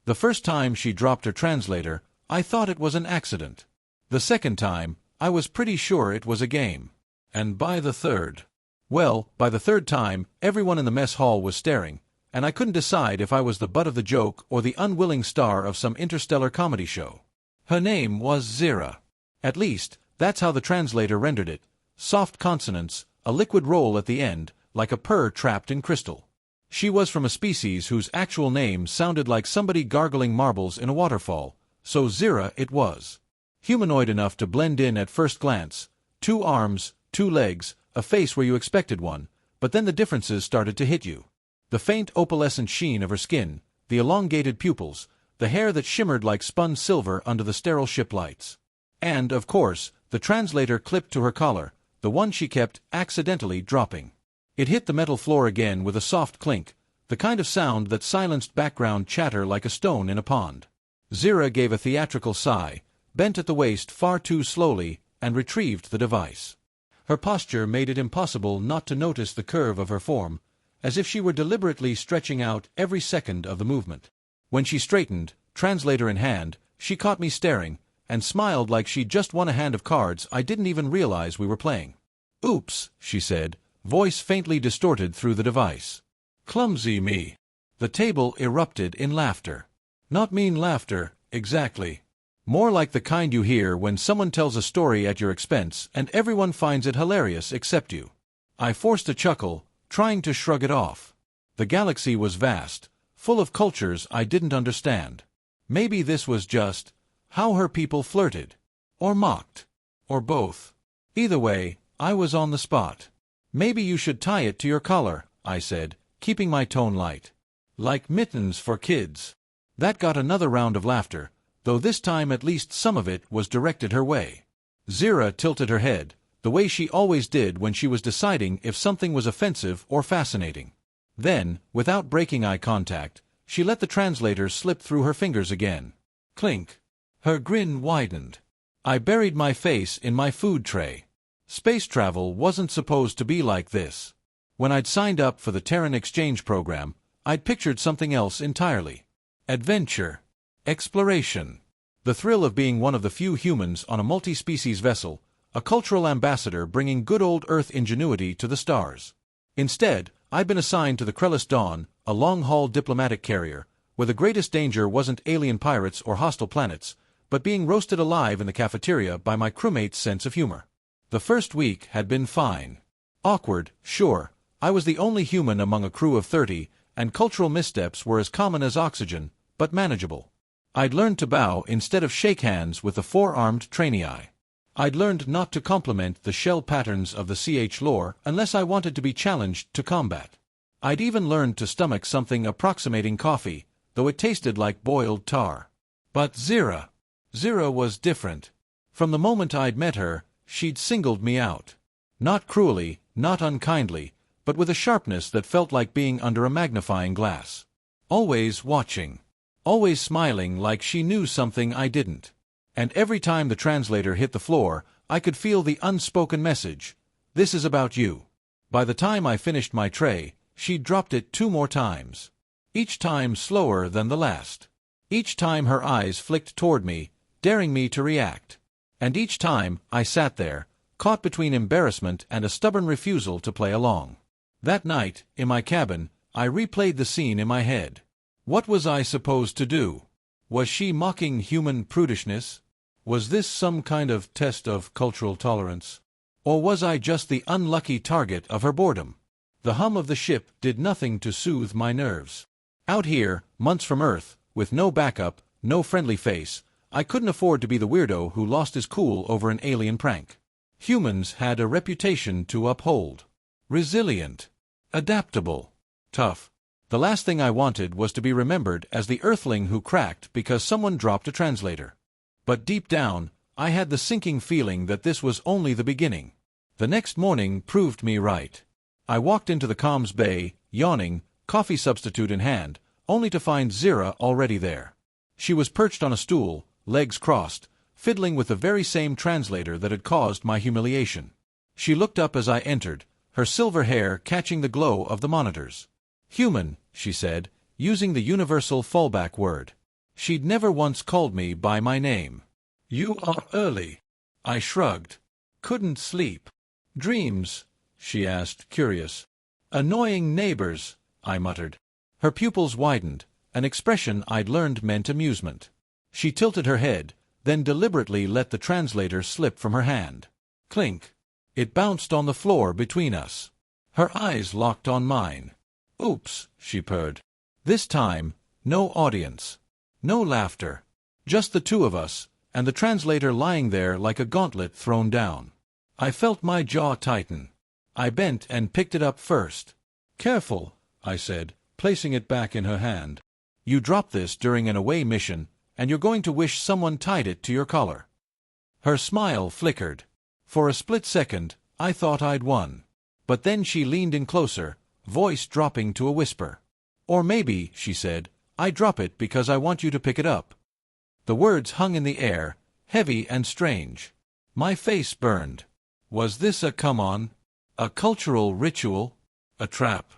The first time she dropped her translator, I thought it was an accident. The second time, I was pretty sure it was a game. And by the third time, everyone in the mess hall was staring, and I couldn't decide if I was the butt of the joke or the unwilling star of some interstellar comedy show. Her name was Zira. At least, that's how the translator rendered it. Soft consonants, a liquid roll at the end, like a purr trapped in crystal. She was from a species whose actual name sounded like somebody gargling marbles in a waterfall, so Zira it was. Humanoid enough to blend in at first glance. 2 arms, 2 legs, a face where you expected one, but then the differences started to hit you. The faint opalescent sheen of her skin, the elongated pupils, the hair that shimmered like spun silver under the sterile ship lights. And, of course, the translator clipped to her collar, the one she kept accidentally dropping. It hit the metal floor again with a soft clink, the kind of sound that silenced background chatter like a stone in a pond. Zira gave a theatrical sigh, bent at the waist far too slowly, and retrieved the device. Her posture made it impossible not to notice the curve of her form, as if she were deliberately stretching out every second of the movement. When she straightened, translator in hand, she caught me staring, and smiled like she'd just won a hand of cards I didn't even realize we were playing. "Oops," she said, voice faintly distorted through the device. "Clumsy me." The table erupted in laughter. Not mean laughter, exactly. More like the kind you hear when someone tells a story at your expense and everyone finds it hilarious except you. I forced a chuckle, trying to shrug it off. The galaxy was vast, full of cultures I didn't understand. Maybe this was just how her people flirted, or mocked, or both. Either way, I was on the spot. "Maybe you should tie it to your collar," I said, keeping my tone light. "Like mittens for kids." That got another round of laughter, though this time at least some of it was directed her way. Zira tilted her head, the way she always did when she was deciding if something was offensive or fascinating. Then, without breaking eye contact, she let the translator slip through her fingers again. Clink. Her grin widened. I buried my face in my food tray. Space travel wasn't supposed to be like this. When I'd signed up for the Terran exchange program, I'd pictured something else entirely. Adventure. Exploration. The thrill of being one of the few humans on a multi-species vessel, a cultural ambassador bringing good old Earth ingenuity to the stars. Instead, I'd been assigned to the Krellis Dawn, a long-haul diplomatic carrier, where the greatest danger wasn't alien pirates or hostile planets, but being roasted alive in the cafeteria by my crewmates' sense of humor. The first week had been fine. Awkward, sure. I was the only human among a crew of 30, and cultural missteps were as common as oxygen, but manageable. I'd learned to bow instead of shake hands with the 4-armed trainee. I'd learned not to compliment the shell patterns of the CH lore unless I wanted to be challenged to combat. I'd even learned to stomach something approximating coffee, though it tasted like boiled tar. But Zira was different. From the moment I'd met her, she'd singled me out. Not cruelly, not unkindly, but with a sharpness that felt like being under a magnifying glass. Always watching. Always smiling like she knew something I didn't. And every time the translator hit the floor, I could feel the unspoken message. This is about you. By the time I finished my tray, she'd dropped it 2 more times. Each time slower than the last. Each time her eyes flicked toward me, daring me to react. And each time, I sat there, caught between embarrassment and a stubborn refusal to play along. That night, in my cabin, I replayed the scene in my head. What was I supposed to do? Was she mocking human prudishness? Was this some kind of test of cultural tolerance? Or was I just the unlucky target of her boredom? The hum of the ship did nothing to soothe my nerves. Out here, months from Earth, with no backup, no friendly face, I couldn't afford to be the weirdo who lost his cool over an alien prank. Humans had a reputation to uphold. Resilient. Adaptable. Tough. The last thing I wanted was to be remembered as the Earthling who cracked because someone dropped a translator. But deep down, I had the sinking feeling that this was only the beginning. The next morning proved me right. I walked into the comms bay, yawning, coffee substitute in hand, only to find Zira already there. She was perched on a stool, legs crossed, fiddling with the very same translator that had caused my humiliation. She looked up as I entered, her silver hair catching the glow of the monitors. "Human," she said, using the universal fallback word. She'd never once called me by my name. "You are early." I shrugged. "Couldn't sleep." "Dreams?" she asked, curious. "Annoying neighbors," I muttered. Her pupils widened, an expression I'd learned meant amusement. She tilted her head, then deliberately let the translator slip from her hand. Clink. It bounced on the floor between us. Her eyes locked on mine. "Oops," she purred. This time, no audience. No laughter. Just the two of us, and the translator lying there like a gauntlet thrown down. I felt my jaw tighten. I bent and picked it up first. "Careful," I said, placing it back in her hand. "You dropped this during an away mission, and you're going to wish someone tied it to your collar." Her smile flickered. For a split second, I thought I'd won. But then she leaned in closer, voice dropping to a whisper. "Or maybe," she said, "I drop it because I want you to pick it up." The words hung in the air, heavy and strange. My face burned. Was this a come-on? A cultural ritual? A trap?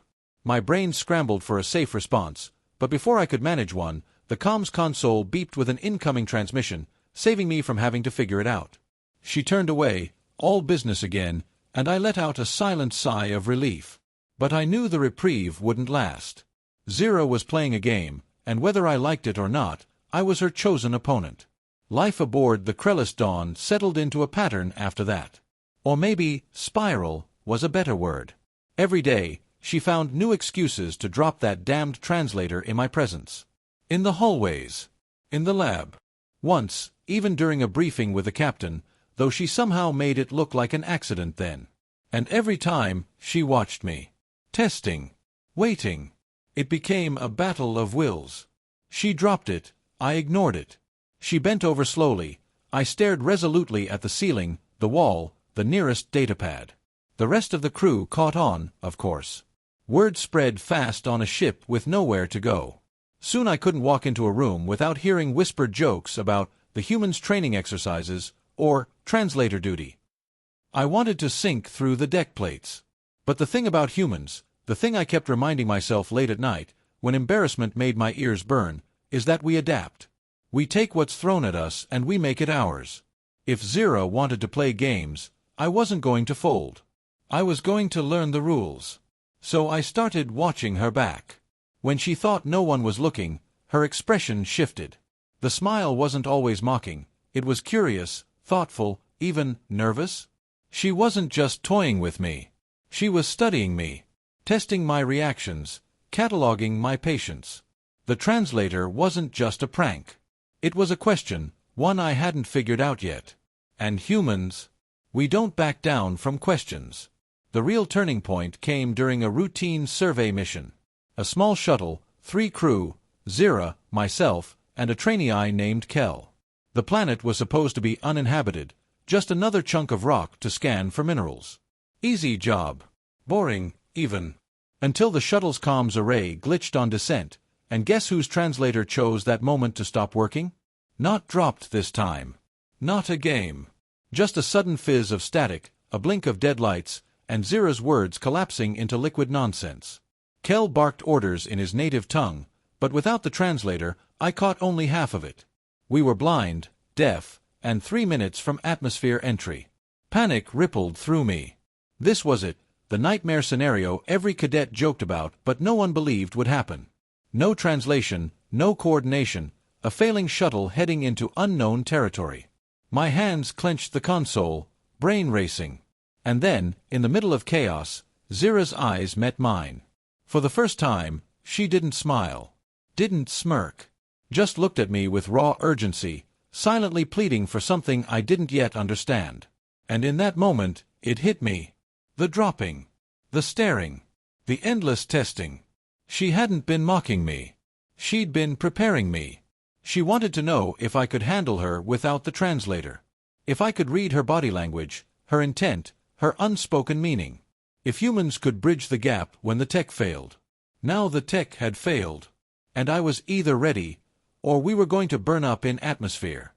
My brain scrambled for a safe response, but before I could manage one, the comms console beeped with an incoming transmission, saving me from having to figure it out. She turned away, all business again, and I let out a silent sigh of relief. But I knew the reprieve wouldn't last. Zira was playing a game, and whether I liked it or not, I was her chosen opponent. Life aboard the Krellis Dawn settled into a pattern after that. Or maybe spiral was a better word. Every day, she found new excuses to drop that damned translator in my presence. In the hallways. In the lab. Once, even during a briefing with the captain, though she somehow made it look like an accident then. And every time, she watched me. Testing. Waiting. It became a battle of wills. She dropped it, I ignored it. She bent over slowly. I stared resolutely at the ceiling, the wall, the nearest datapad. The rest of the crew caught on, of course. Word spread fast on a ship with nowhere to go. Soon I couldn't walk into a room without hearing whispered jokes about the humans' training exercises or translator duty. I wanted to sink through the deck plates. But the thing about humans, the thing I kept reminding myself late at night, when embarrassment made my ears burn, is that we adapt. We take what's thrown at us and we make it ours. If Zira wanted to play games, I wasn't going to fold. I was going to learn the rules. So I started watching her back. When she thought no one was looking, her expression shifted. The smile wasn't always mocking. It was curious, thoughtful, even nervous. She wasn't just toying with me. She was studying me, testing my reactions, cataloging my patience. The translator wasn't just a prank. It was a question, one I hadn't figured out yet. And humans, we don't back down from questions. The real turning point came during a routine survey mission. A small shuttle, 3 crew, Zira, myself, and a trainee named Kel. The planet was supposed to be uninhabited, just another chunk of rock to scan for minerals. Easy job. Boring, even. Until the shuttle's comms array glitched on descent, and guess whose translator chose that moment to stop working? Not dropped this time. Not a game. Just a sudden fizz of static, a blink of dead lights, and Zira's words collapsing into liquid nonsense. Kel barked orders in his native tongue, but without the translator, I caught only half of it. We were blind, deaf, and 3 minutes from atmosphere entry. Panic rippled through me. This was it, the nightmare scenario every cadet joked about but no one believed would happen. No translation, no coordination, a failing shuttle heading into unknown territory. My hands clenched the console, brain racing. And then, in the middle of chaos, Zira's eyes met mine. For the first time, she didn't smile. Didn't smirk. Just looked at me with raw urgency, silently pleading for something I didn't yet understand. And in that moment, it hit me. The dropping. The staring. The endless testing. She hadn't been mocking me. She'd been preparing me. She wanted to know if I could handle her without the translator. If I could read her body language, her intent, her unspoken meaning. If humans could bridge the gap when the tech failed. Now the tech had failed. And I was either ready, or we were going to burn up in atmosphere.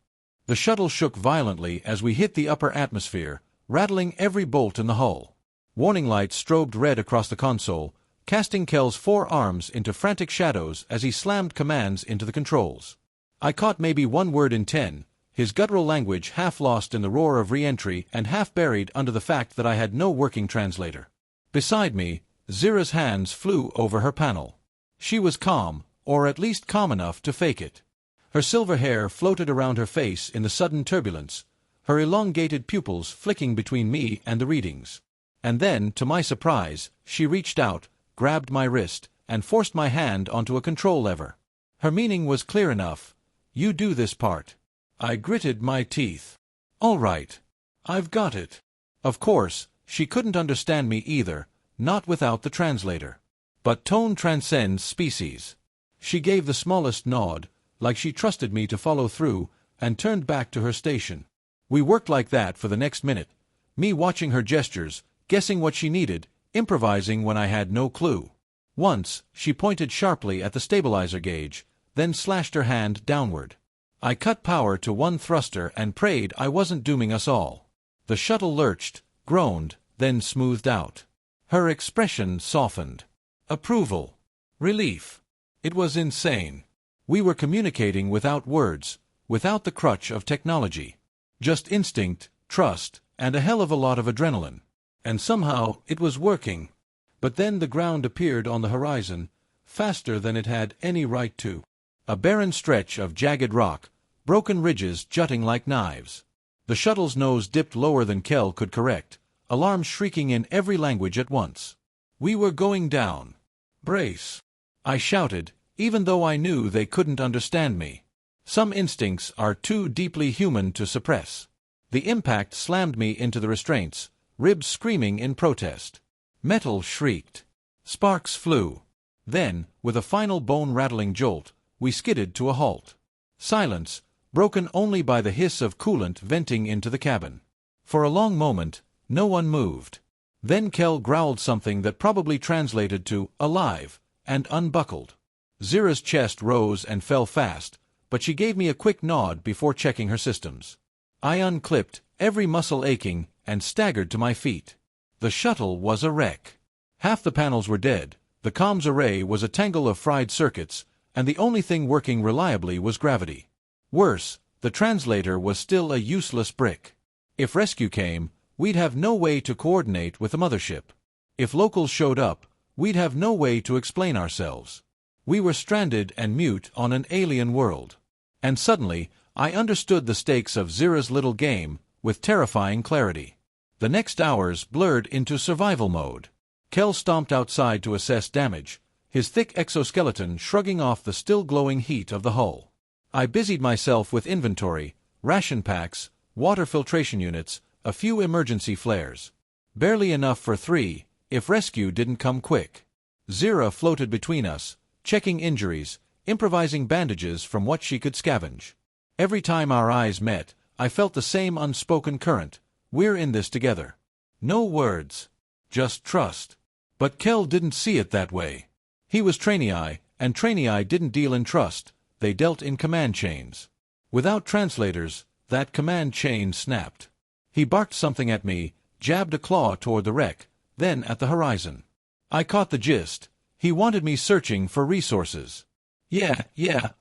The shuttle shook violently as we hit the upper atmosphere, rattling every bolt in the hull. Warning lights strobed red across the console, casting Kel's 4 arms into frantic shadows as he slammed commands into the controls. I caught maybe one word in 10, his guttural language half lost in the roar of re-entry and half buried under the fact that I had no working translator. Beside me, Zira's hands flew over her panel. She was calm, or at least calm enough to fake it. Her silver hair floated around her face in the sudden turbulence, her elongated pupils flicking between me and the readings. And then, to my surprise, she reached out, grabbed my wrist, and forced my hand onto a control lever. Her meaning was clear enough. You do this part. I gritted my teeth. All right. I've got it. Of course, she couldn't understand me either, not without the translator. But tone transcends species. She gave the smallest nod, like she trusted me to follow through, and turned back to her station. We worked like that for the next minute, me watching her gestures, guessing what she needed, improvising when I had no clue. Once, she pointed sharply at the stabilizer gauge, then slashed her hand downward. I cut power to one thruster and prayed I wasn't dooming us all. The shuttle lurched, groaned, then smoothed out. Her expression softened. Approval. Relief. It was insane. We were communicating without words, without the crutch of technology. Just instinct, trust, and a hell of a lot of adrenaline. And somehow it was working. But then the ground appeared on the horizon, faster than it had any right to. A barren stretch of jagged rock, broken ridges jutting like knives. The shuttle's nose dipped lower than Kel could correct, alarms shrieking in every language at once. We were going down. Brace. I shouted, even though I knew they couldn't understand me. Some instincts are too deeply human to suppress. The impact slammed me into the restraints, ribs screaming in protest. Metal shrieked. Sparks flew. Then, with a final bone-rattling jolt, we skidded to a halt. Silence, broken only by the hiss of coolant venting into the cabin. For a long moment, no one moved. Then Kel growled something that probably translated to alive, and unbuckled. Zira's chest rose and fell fast, but she gave me a quick nod before checking her systems. I unclipped, every muscle aching, and staggered to my feet. The shuttle was a wreck. Half the panels were dead, the comms array was a tangle of fried circuits, and the only thing working reliably was gravity. Worse, the translator was still a useless brick. If rescue came, we'd have no way to coordinate with the mothership. If locals showed up, we'd have no way to explain ourselves. We were stranded and mute on an alien world. And suddenly, I understood the stakes of Zira's little game with terrifying clarity. The next hours blurred into survival mode. Kel stomped outside to assess damage, his thick exoskeleton shrugging off the still glowing heat of the hull. I busied myself with inventory, ration packs, water filtration units, a few emergency flares. Barely enough for 3, if rescue didn't come quick. Zira floated between us, checking injuries, improvising bandages from what she could scavenge. Every time our eyes met, I felt the same unspoken current. We're in this together. No words. Just trust. But Kel didn't see it that way. He was Trainee, and Trainee didn't deal in trust, they dealt in command chains. Without translators, that command chain snapped. He barked something at me, jabbed a claw toward the wreck, then at the horizon. I caught the gist. He wanted me searching for resources. Yeah,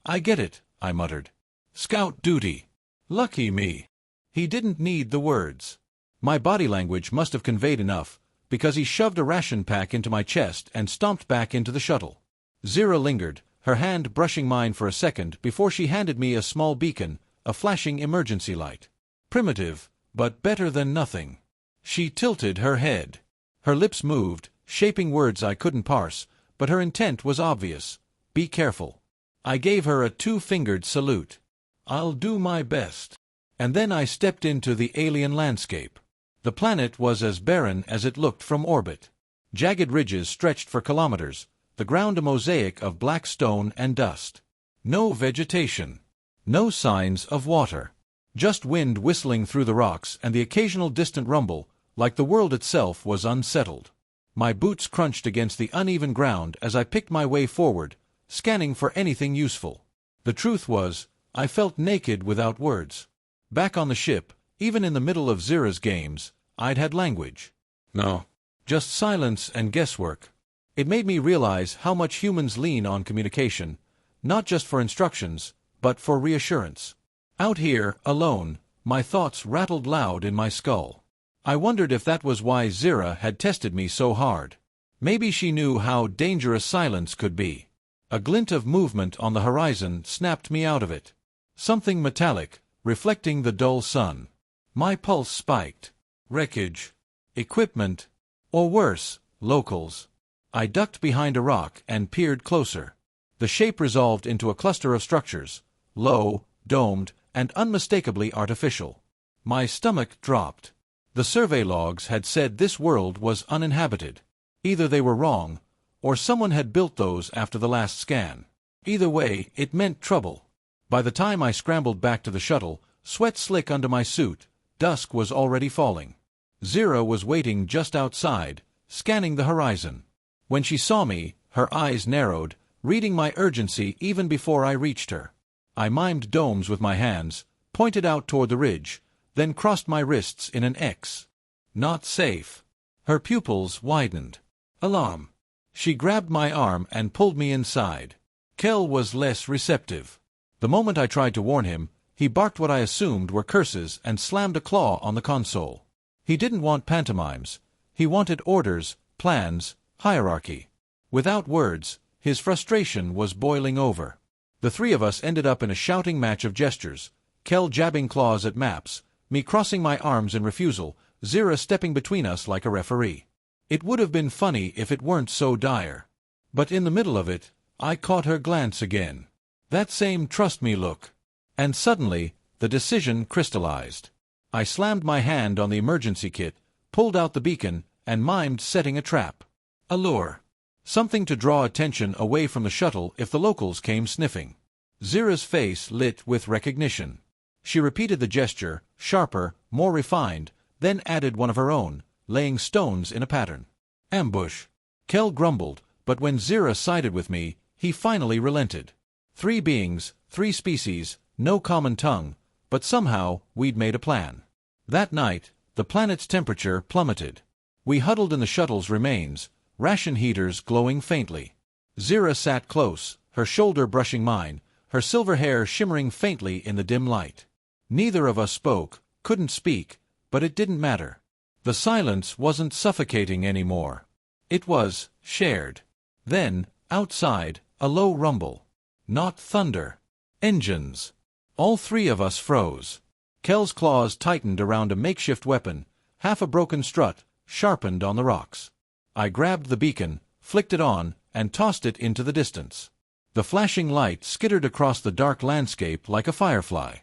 I get it, I muttered. Scout duty. Lucky me. He didn't need the words. My body language must have conveyed enough, because he shoved a ration pack into my chest and stomped back into the shuttle. Zira lingered, her hand brushing mine for a second before she handed me a small beacon, a flashing emergency light. Primitive, but better than nothing. She tilted her head. Her lips moved, shaping words I couldn't parse, but her intent was obvious. Be careful. I gave her a 2-fingered salute. I'll do my best. And then I stepped into the alien landscape. The planet was as barren as it looked from orbit. Jagged ridges stretched for kilometers, the ground a mosaic of black stone and dust. No vegetation. No signs of water. Just wind whistling through the rocks and the occasional distant rumble, like the world itself was unsettled. My boots crunched against the uneven ground as I picked my way forward, scanning for anything useful. The truth was, I felt naked without words. Back on the ship, even in the middle of Zira's games, I'd had language. No. Just silence and guesswork. It made me realize how much humans lean on communication, not just for instructions, but for reassurance. Out here, alone, my thoughts rattled loud in my skull. I wondered if that was why Zira had tested me so hard. Maybe she knew how dangerous silence could be. A glint of movement on the horizon snapped me out of it. Something metallic, reflecting the dull sun. My pulse spiked. Wreckage. Equipment. Or worse, locals. I ducked behind a rock and peered closer. The shape resolved into a cluster of structures, low, domed, and unmistakably artificial. My stomach dropped. The survey logs had said this world was uninhabited. Either they were wrong, or someone had built those after the last scan. Either way, it meant trouble. By the time I scrambled back to the shuttle, sweat slick under my suit, dusk was already falling. Zira was waiting just outside, scanning the horizon. When she saw me, her eyes narrowed, reading my urgency even before I reached her. I mimed domes with my hands, pointed out toward the ridge, then crossed my wrists in an X. Not safe. Her pupils widened. Alarm. She grabbed my arm and pulled me inside. Kel was less receptive. The moment I tried to warn him, he barked what I assumed were curses and slammed a claw on the console. He didn't want pantomimes. He wanted orders, plans, hierarchy. Without words, his frustration was boiling over. The three of us ended up in a shouting match of gestures, Kel jabbing claws at maps, me crossing my arms in refusal, Zira stepping between us like a referee. It would have been funny if it weren't so dire. But in the middle of it, I caught her glance again. That same trust me look. And suddenly, the decision crystallized. I slammed my hand on the emergency kit, pulled out the beacon, and mimed setting a trap. A lure. Something to draw attention away from the shuttle if the locals came sniffing. Zira's face lit with recognition. She repeated the gesture, sharper, more refined, then added one of her own, laying stones in a pattern. Ambush. Kel grumbled, but when Zira sided with me, he finally relented. 3 beings, 3 species, no common tongue, but somehow we'd made a plan. That night, the planet's temperature plummeted. We huddled in the shuttle's remains, ration heaters glowing faintly. Zira sat close, her shoulder brushing mine, her silver hair shimmering faintly in the dim light. Neither of us spoke, couldn't speak, but it didn't matter. The silence wasn't suffocating anymore. It was shared. Then, outside, a low rumble. Not thunder. Engines. All 3 of us froze. Kel's claws tightened around a makeshift weapon, half a broken strut, sharpened on the rocks. I grabbed the beacon, flicked it on, and tossed it into the distance. The flashing light skittered across the dark landscape like a firefly.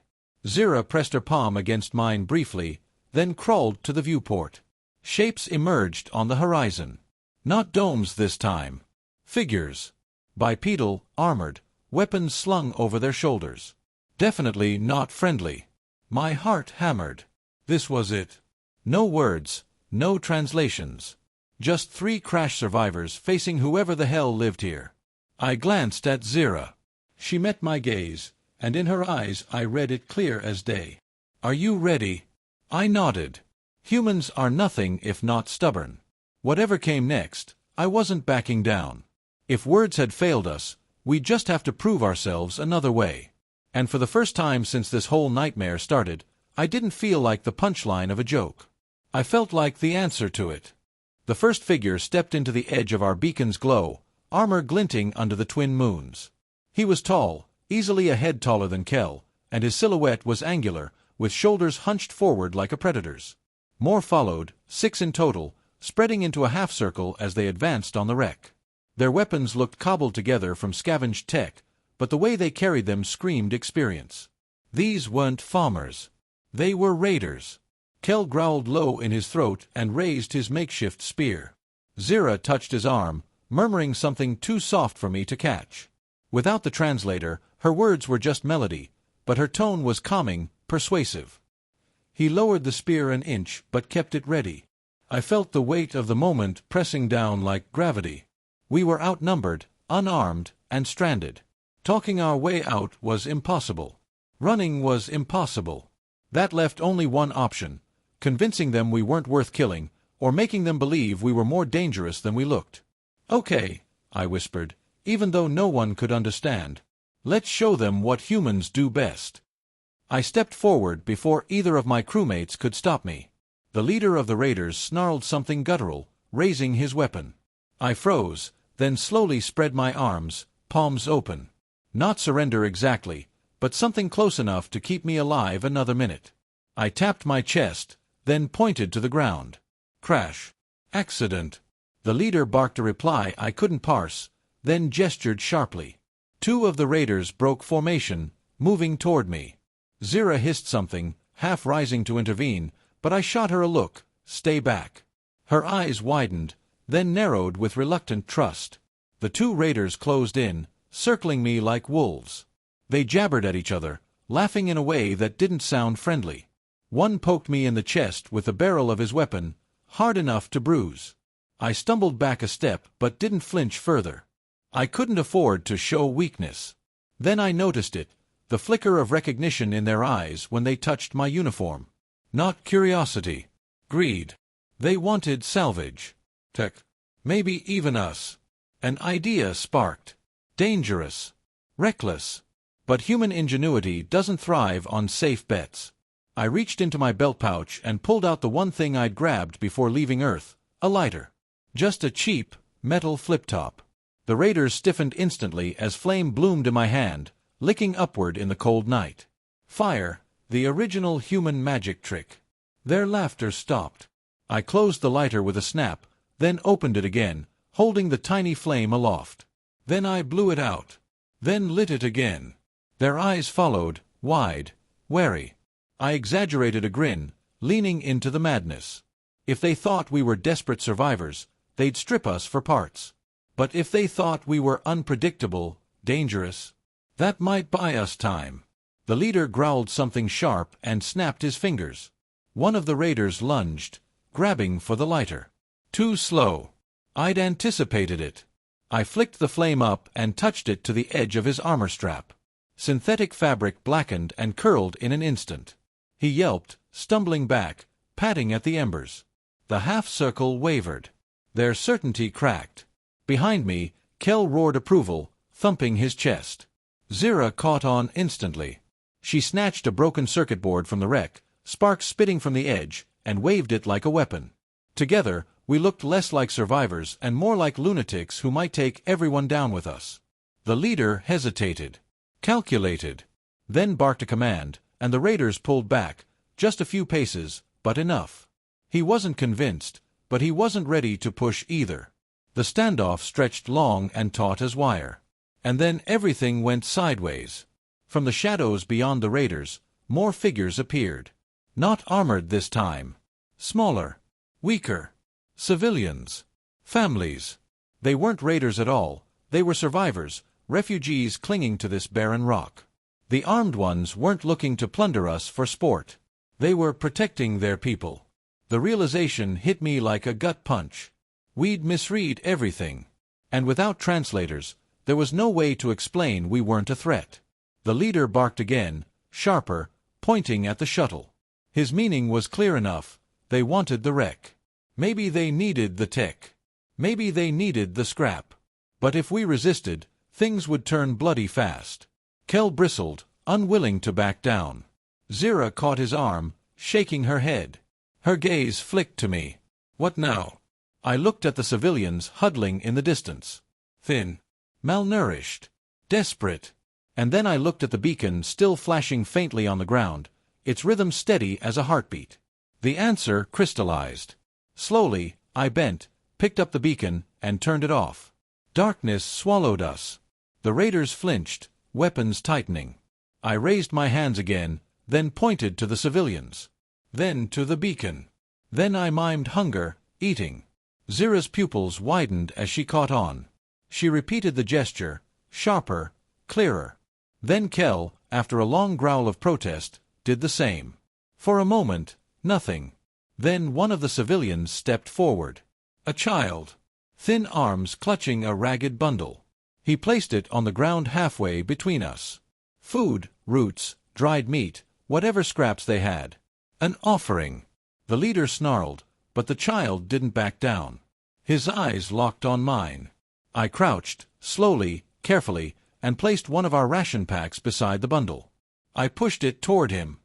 Zira pressed her palm against mine briefly, then crawled to the viewport. Shapes emerged on the horizon. Not domes this time. Figures. Bipedal, armored, weapons slung over their shoulders. Definitely not friendly. My heart hammered. This was it. No words, no translations. Just 3 crash survivors facing whoever the hell lived here. I glanced at Zira. She met my gaze, and in her eyes I read it clear as day. Are you ready? I nodded. Humans are nothing if not stubborn. Whatever came next, I wasn't backing down. If words had failed us, we'd just have to prove ourselves another way. And for the first time since this whole nightmare started, I didn't feel like the punchline of a joke. I felt like the answer to it. The first figure stepped into the edge of our beacon's glow, armor glinting under the twin moons. He was tall, easily a head taller than Kel, and his silhouette was angular, with shoulders hunched forward like a predator's. More followed, 6 in total, spreading into a half-circle as they advanced on the wreck. Their weapons looked cobbled together from scavenged tech, but the way they carried them screamed experience. These weren't farmers. They were raiders. Kel growled low in his throat and raised his makeshift spear. Zira touched his arm, murmuring something too soft for me to catch. Without the translator, her words were just melody, but her tone was calming, persuasive. He lowered the spear an inch but kept it ready. I felt the weight of the moment pressing down like gravity. We were outnumbered, unarmed, and stranded. Talking our way out was impossible. Running was impossible. That left only one option: convincing them we weren't worth killing, or making them believe we were more dangerous than we looked. "Okay," I whispered, even though no one could understand. Let's show them what humans do best. I stepped forward before either of my crewmates could stop me. The leader of the raiders snarled something guttural, raising his weapon. I froze, then slowly spread my arms, palms open. Not surrender exactly, but something close enough to keep me alive another minute. I tapped my chest, then pointed to the ground. Crash. Accident. The leader barked a reply I couldn't parse, then gestured sharply. Two of the raiders broke formation, moving toward me. Zira hissed something, half rising to intervene, but I shot her a look, stay back. Her eyes widened, then narrowed with reluctant trust. The two raiders closed in, circling me like wolves. They jabbered at each other, laughing in a way that didn't sound friendly. One poked me in the chest with the barrel of his weapon, hard enough to bruise. I stumbled back a step but didn't flinch further. I couldn't afford to show weakness. Then I noticed it, the flicker of recognition in their eyes when they touched my uniform. Not curiosity. Greed. They wanted salvage. Tech. Maybe even us. An idea sparked. Dangerous. Reckless. But human ingenuity doesn't thrive on safe bets. I reached into my belt pouch and pulled out the one thing I'd grabbed before leaving Earth, a lighter. Just a cheap, metal flip-top. The raiders stiffened instantly as flame bloomed in my hand, licking upward in the cold night. Fire, the original human magic trick. Their laughter stopped. I closed the lighter with a snap, then opened it again, holding the tiny flame aloft. Then I blew it out. Then lit it again. Their eyes followed, wide, wary. I exaggerated a grin, leaning into the madness. If they thought we were desperate survivors, they'd strip us for parts. But if they thought we were unpredictable, dangerous, that might buy us time. The leader growled something sharp and snapped his fingers. One of the raiders lunged, grabbing for the lighter. Too slow. I'd anticipated it. I flicked the flame up and touched it to the edge of his armor strap. Synthetic fabric blackened and curled in an instant. He yelped, stumbling back, patting at the embers. The half-circle wavered. Their certainty cracked. Behind me, Kel roared approval, thumping his chest. Zira caught on instantly. She snatched a broken circuit board from the wreck, sparks spitting from the edge, and waved it like a weapon. Together, we looked less like survivors and more like lunatics who might take everyone down with us. The leader hesitated, calculated, then barked a command, and the raiders pulled back, just a few paces, but enough. He wasn't convinced, but he wasn't ready to push either. The standoff stretched long and taut as wire. And then everything went sideways. From the shadows beyond the raiders, more figures appeared. Not armored this time. Smaller. Weaker. Civilians. Families. They weren't raiders at all, they were survivors, refugees clinging to this barren rock. The armed ones weren't looking to plunder us for sport. They were protecting their people. The realization hit me like a gut punch. We'd misread everything. And without translators, there was no way to explain we weren't a threat. The leader barked again, sharper, pointing at the shuttle. His meaning was clear enough. They wanted the wreck. Maybe they needed the tech. Maybe they needed the scrap. But if we resisted, things would turn bloody fast. Kel bristled, unwilling to back down. Zira caught his arm, shaking her head. Her gaze flicked to me. What now? I looked at the civilians huddling in the distance. Thin. Malnourished. Desperate. And then I looked at the beacon still flashing faintly on the ground, its rhythm steady as a heartbeat. The answer crystallized. Slowly, I bent, picked up the beacon, and turned it off. Darkness swallowed us. The raiders flinched, weapons tightening. I raised my hands again, then pointed to the civilians. Then to the beacon. Then I mimed hunger, eating. Zira's pupils widened as she caught on. She repeated the gesture, sharper, clearer. Then Kel, after a long growl of protest, did the same. For a moment, nothing. Then one of the civilians stepped forward. A child. Thin arms clutching a ragged bundle. He placed it on the ground halfway between us. Food, roots, dried meat, whatever scraps they had. An offering. The leader snarled, but the child didn't back down. His eyes locked on mine. I crouched, slowly, carefully, and placed one of our ration packs beside the bundle. I pushed it toward him.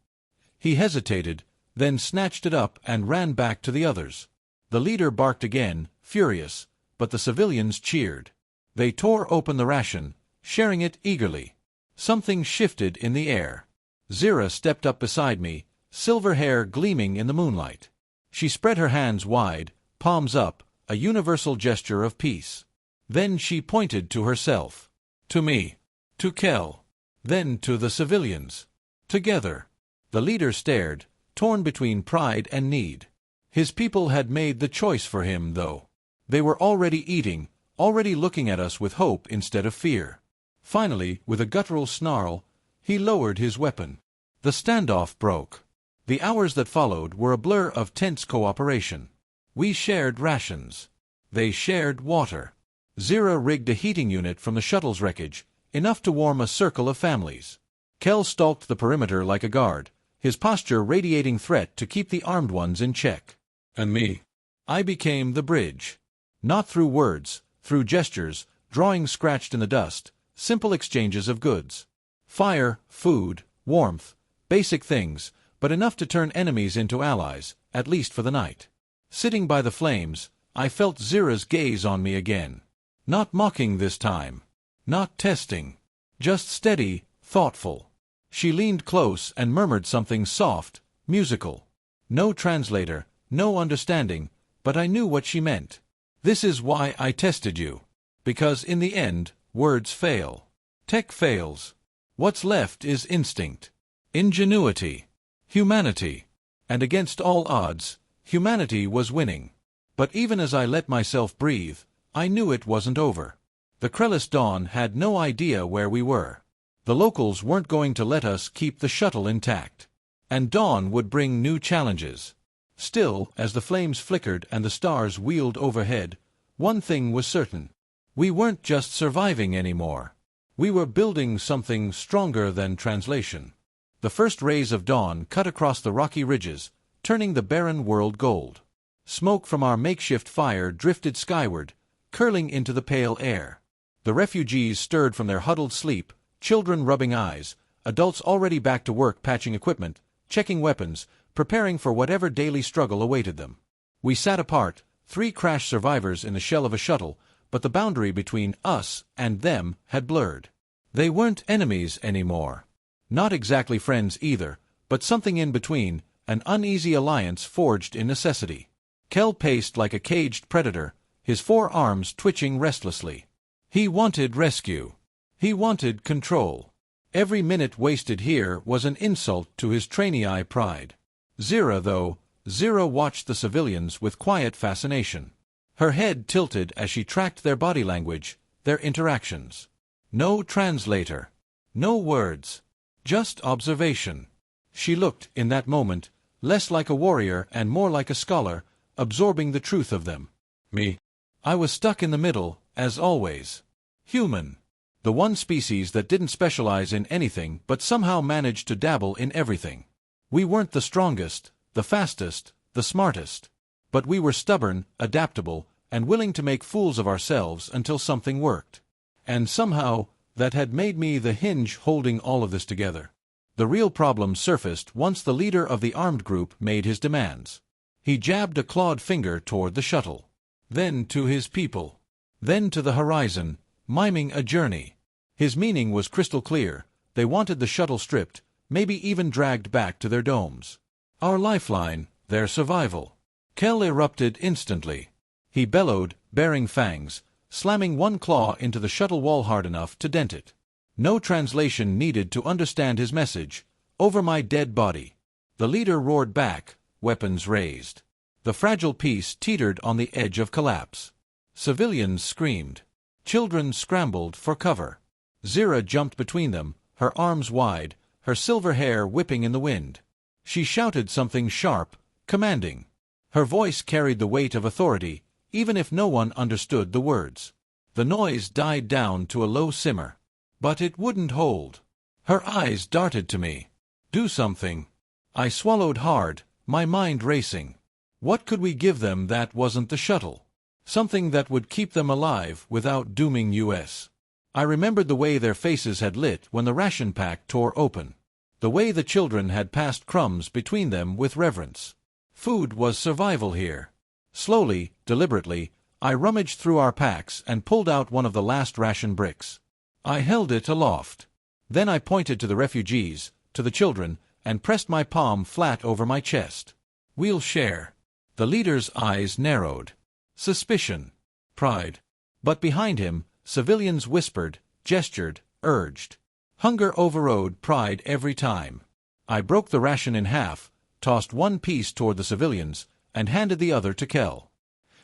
He hesitated, then snatched it up and ran back to the others. The leader barked again, furious, but the civilians cheered. They tore open the ration, sharing it eagerly. Something shifted in the air. Zira stepped up beside me, silver hair gleaming in the moonlight. She spread her hands wide, palms up, a universal gesture of peace. Then she pointed to herself. To me. To Kel. Then to the civilians. Together. The leader stared, torn between pride and need. His people had made the choice for him, though. They were already eating, already looking at us with hope instead of fear. Finally, with a guttural snarl, he lowered his weapon. The standoff broke. The hours that followed were a blur of tense cooperation. We shared rations. They shared water. Zira rigged a heating unit from the shuttle's wreckage, enough to warm a circle of families. Kel stalked the perimeter like a guard, his posture radiating threat to keep the armed ones in check. And me? I became the bridge. Not through words, through gestures, drawings scratched in the dust, simple exchanges of goods. Fire, food, warmth, basic things, but enough to turn enemies into allies, at least for the night. Sitting by the flames, I felt Zira's gaze on me again. Not mocking this time. Not testing. Just steady, thoughtful. She leaned close and murmured something soft, musical. No translator, no understanding, but I knew what she meant. This is why I tested you. Because in the end, words fail. Tech fails. What's left is instinct. Ingenuity. Humanity. And against all odds, humanity was winning. But even as I let myself breathe, I knew it wasn't over. The Krellis Dawn had no idea where we were. The locals weren't going to let us keep the shuttle intact. And Dawn would bring new challenges. Still, as the flames flickered and the stars wheeled overhead, one thing was certain. We weren't just surviving anymore. We were building something stronger than translation. The first rays of dawn cut across the rocky ridges, turning the barren world gold. Smoke from our makeshift fire drifted skyward, curling into the pale air. The refugees stirred from their huddled sleep, children rubbing eyes, adults already back to work patching equipment, checking weapons, preparing for whatever daily struggle awaited them. We sat apart, 3 crash survivors in the shell of a shuttle, but the boundary between us and them had blurred. They weren't enemies anymore. Not exactly friends either, but something in between, an uneasy alliance forged in necessity. Kel paced like a caged predator, his 4 arms twitching restlessly. He wanted rescue. He wanted control. Every minute wasted here was an insult to his trainee pride. Zira watched the civilians with quiet fascination. Her head tilted as she tracked their body language, their interactions. No translator. No words. Just observation. She looked, in that moment, less like a warrior and more like a scholar, absorbing the truth of them. Me. I was stuck in the middle, as always. Human. The one species that didn't specialize in anything but somehow managed to dabble in everything. We weren't the strongest, the fastest, the smartest. But we were stubborn, adaptable, and willing to make fools of ourselves until something worked. And somehow, that had made me the hinge holding all of this together. The real problem surfaced once the leader of the armed group made his demands. He jabbed a clawed finger toward the shuttle. Then to his people. Then to the horizon, miming a journey. His meaning was crystal clear. They wanted the shuttle stripped, maybe even dragged back to their domes. Our lifeline, their survival. Kel erupted instantly. He bellowed, baring fangs, slamming one claw into the shuttle wall hard enough to dent it. No translation needed to understand his message. Over my dead body. The leader roared back, weapons raised. The fragile piece teetered on the edge of collapse. Civilians screamed. Children scrambled for cover. Zira jumped between them, her arms wide, her silver hair whipping in the wind. She shouted something sharp, commanding. Her voice carried the weight of authority, even if no one understood the words. The noise died down to a low simmer. But it wouldn't hold. Her eyes darted to me. Do something. I swallowed hard, my mind racing. What could we give them that wasn't the shuttle? Something that would keep them alive without dooming us. I remembered the way their faces had lit when the ration pack tore open. The way the children had passed crumbs between them with reverence. Food was survival here. Slowly, deliberately, I rummaged through our packs and pulled out one of the last ration bricks. I held it aloft. Then I pointed to the refugees, to the children, and pressed my palm flat over my chest. "We'll share." The leader's eyes narrowed. Suspicion. Pride. But behind him, civilians whispered, gestured, urged. Hunger overrode pride every time. I broke the ration in half, tossed one piece toward the civilians, and handed the other to Kel.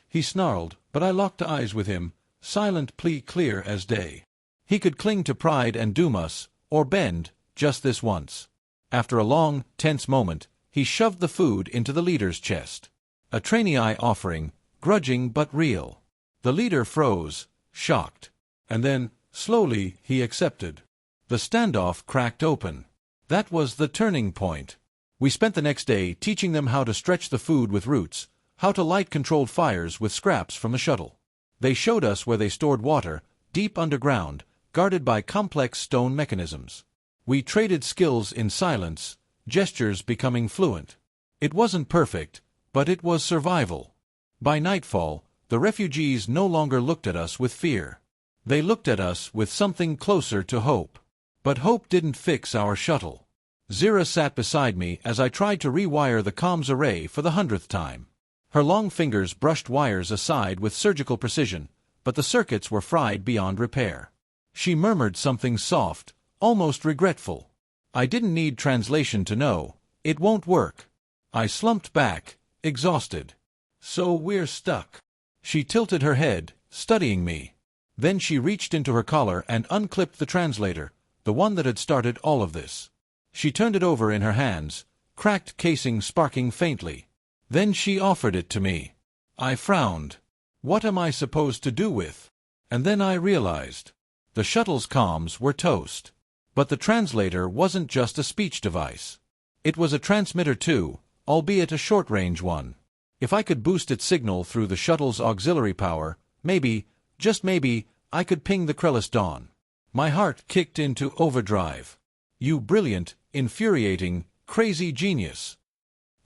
He snarled, but I locked eyes with him, silent plea clear as day. He could cling to pride and doom us, or bend, just this once. After a long, tense moment, he shoved the food into the leader's chest. A trainee eye offering, grudging but real. The leader froze, shocked. And then, slowly, he accepted. The standoff cracked open. That was the turning point. We spent the next day teaching them how to stretch the food with roots, how to light controlled fires with scraps from the shuttle. They showed us where they stored water, deep underground, guarded by complex stone mechanisms. We traded skills in silence, gestures becoming fluent. It wasn't perfect, but it was survival. By nightfall, the refugees no longer looked at us with fear. They looked at us with something closer to hope. But hope didn't fix our shuttle. Zira sat beside me as I tried to rewire the comms array for the 100th time. Her long fingers brushed wires aside with surgical precision, but the circuits were fried beyond repair. She murmured something soft, almost regretful. I didn't need translation to know. It won't work. I slumped back, exhausted. So we're stuck. She tilted her head, studying me. Then she reached into her collar and unclipped the translator, the one that had started all of this. She turned it over in her hands, cracked casing sparking faintly. Then she offered it to me. I frowned. What am I supposed to do with? And then I realized. The shuttle's comms were toast. But the translator wasn't just a speech device. It was a transmitter too, albeit a short-range one. If I could boost its signal through the shuttle's auxiliary power, maybe, just maybe, I could ping the Krellis Dawn. My heart kicked into overdrive. You brilliant, infuriating, crazy genius.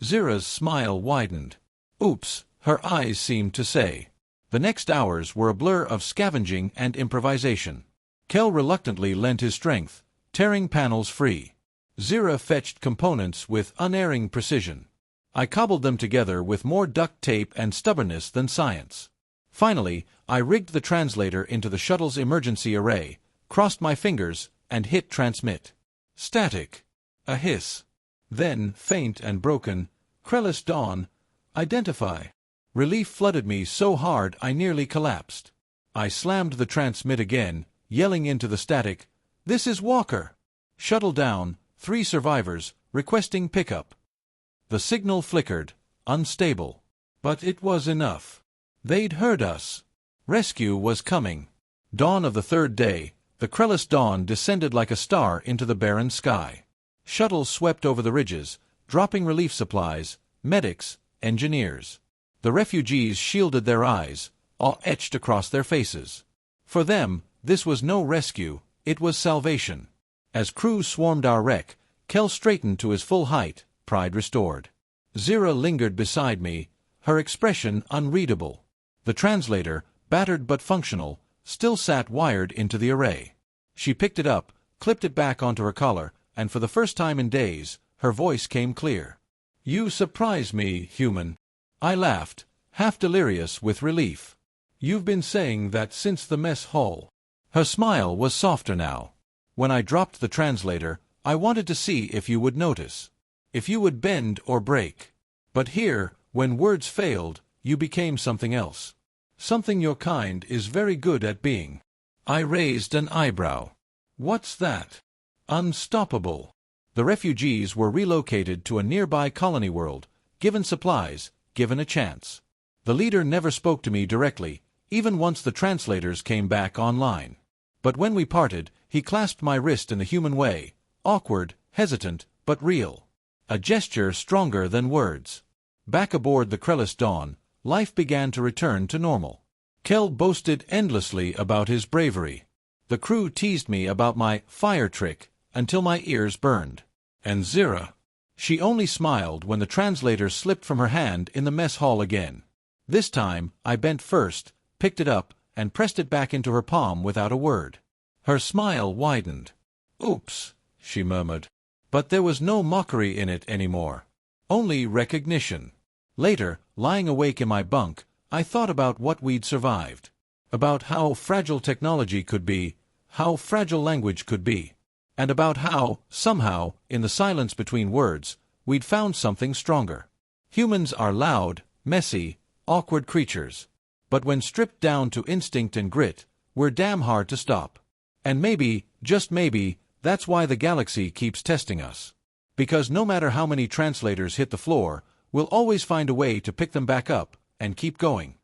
Zira's smile widened. Oops, her eyes seemed to say. The next hours were a blur of scavenging and improvisation. Kel reluctantly lent his strength, tearing panels free. Zira fetched components with unerring precision. I cobbled them together with more duct tape and stubbornness than science. Finally, I rigged the translator into the shuttle's emergency array, crossed my fingers, and hit transmit. Static. A hiss. Then, faint and broken, Krellis Dawn, identify. Relief flooded me so hard I nearly collapsed. I slammed the transmit again, yelling into the static, "This is Walker! Shuttle down, 3 survivors, requesting pickup." The signal flickered, unstable. But it was enough. They'd heard us. Rescue was coming. Dawn of the 3rd day, the Krellis Dawn descended like a star into the barren sky. Shuttles swept over the ridges, dropping relief supplies, medics, engineers. The refugees shielded their eyes, awe etched across their faces. For them, this was no rescue, it was salvation. As crews swarmed our wreck, Kel straightened to his full height, pride restored. Zira lingered beside me, her expression unreadable. The translator, battered but functional, still sat wired into the array. She picked it up, clipped it back onto her collar, and for the first time in days, her voice came clear. "You surprise me, human." I laughed, half delirious with relief. "You've been saying that since the mess hall." Her smile was softer now. When I dropped the translator, I wanted to see if you would notice. If you would bend or break. But here, when words failed, you became something else. Something your kind is very good at being. I raised an eyebrow. What's that? Unstoppable. The refugees were relocated to a nearby colony world, given supplies, given a chance. The leader never spoke to me directly, even once the translators came back online. But when we parted, he clasped my wrist in the human way, awkward, hesitant, but real. A gesture stronger than words. Back aboard the Krellis Dawn, life began to return to normal. Kel boasted endlessly about his bravery. The crew teased me about my fire trick until my ears burned. And Zira, she only smiled when the translator slipped from her hand in the mess hall again. This time, I bent first, picked it up, and pressed it back into her palm without a word. Her smile widened. "Oops," she murmured. But there was no mockery in it anymore. Only recognition. Later, lying awake in my bunk, I thought about what we'd survived. About how fragile technology could be, how fragile language could be. And about how, somehow, in the silence between words, we'd found something stronger. Humans are loud, messy, awkward creatures. But when stripped down to instinct and grit, we're damn hard to stop. And maybe, just maybe, that's why the galaxy keeps testing us. Because no matter how many translators hit the floor, we'll always find a way to pick them back up and keep going.